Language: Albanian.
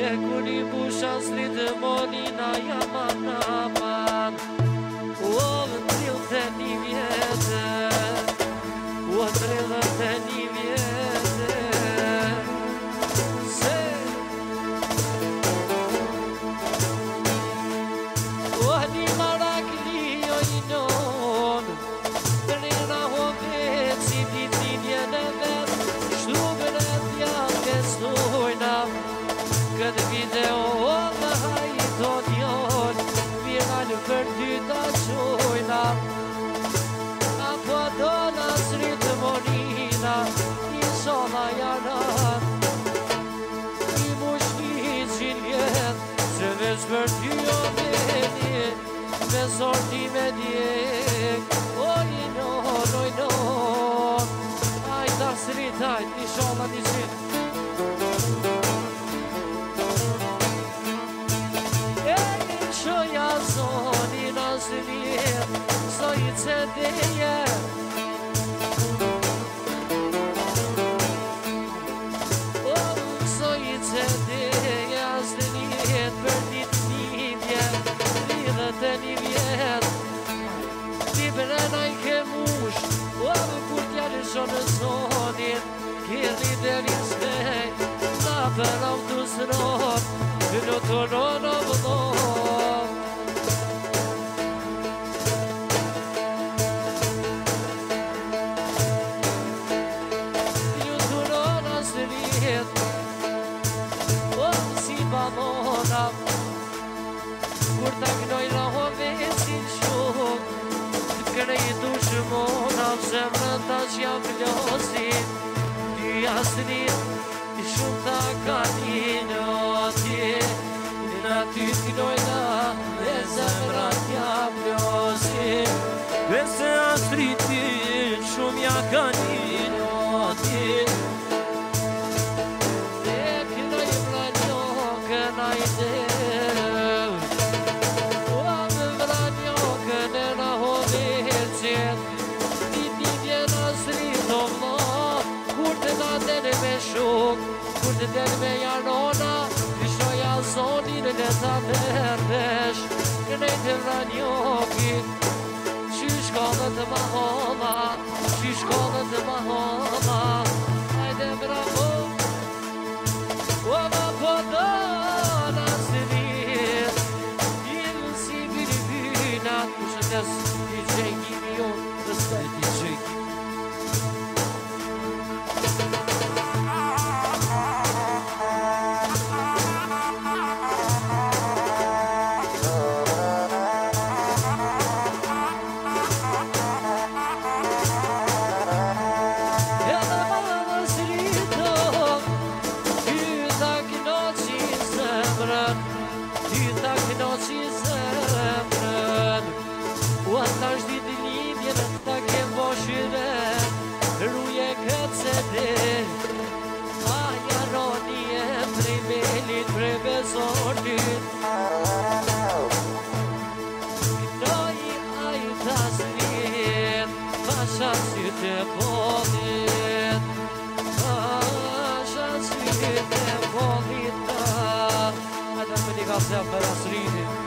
Kur I busha slitë monina jaman aman O në trilë të një vjetë O në trilë të një vjetë Se O një marak lijo I non Trina hovet si ditinje në vetë Shtubën e t'jam gestojna Këtë video në hajton jon Miralë për ty ta qojna Apo do në sritë monina I sona janar I mush një qiljet Se veç për ty o veni Me sorti me djek Oj non Ajta srit ajt I sona një qitë Shoja zoni nazlir Soj cedeje Soj cedeje Azdenjet për dit një vjet Lidhët e një vjet Ti brena I ke mush Kur t'jallë shonë zonin Kjerni deri s'nej Na për autosrot Në të ronë vëllon Në të ronë asë rjet O si balona Kur ta knoj rahove si shok Të krejtu shumona Zemrën ta që jam vlosin Ty asë rjet Shumë ta ka një atje Në ty t'knojna Dhe zemrat t'ja vlosin Vese astritin Shumë ja ka një atje Dhe knoj vranjokën a I dev O më vranjokën e na hoveqet Ti vjen astrit o vla Kur të na dene me shok Kur të del me janona Shoja zonin në ta verdesh Kënej të vranjokit Qysh kollët ma holla Qysh kollët ma holla Hajde bravo O ma po do në sërit Ilë si bilibinat Shëndes DJ Gimion Respekt DJ Ruje këtë se del Aja roni e prej belit prej bezortit Knoj ajta slit Pasha sytë e polit Pasha sytë e polit Ajta me një ka se për asritin